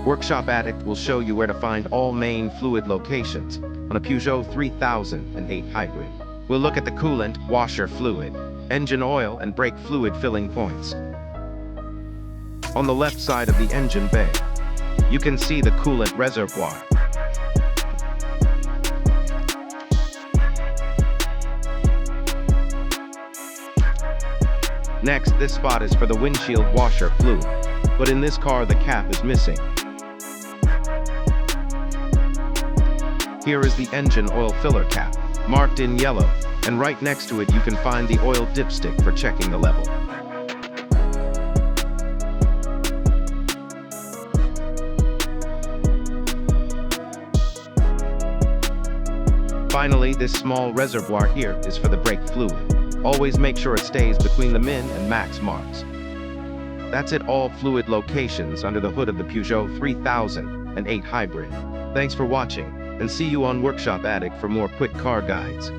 Workshop Addict will show you where to find all main fluid locations on a Peugeot 3008 hybrid. We'll look at the coolant, washer fluid, engine oil, and brake fluid filling points. On the left side of the engine bay, you can see the coolant reservoir. Next, this spot is for the windshield washer fluid, but in this car the cap is missing. Here is the engine oil filler cap, marked in yellow, and right next to it you can find the oil dipstick for checking the level. Finally, this small reservoir here is for the brake fluid. Always make sure it stays between the min and max marks. That's it, all fluid locations under the hood of the Peugeot 3008 hybrid. Thanks for watching, and see you on Workshop Addict for more quick car guides.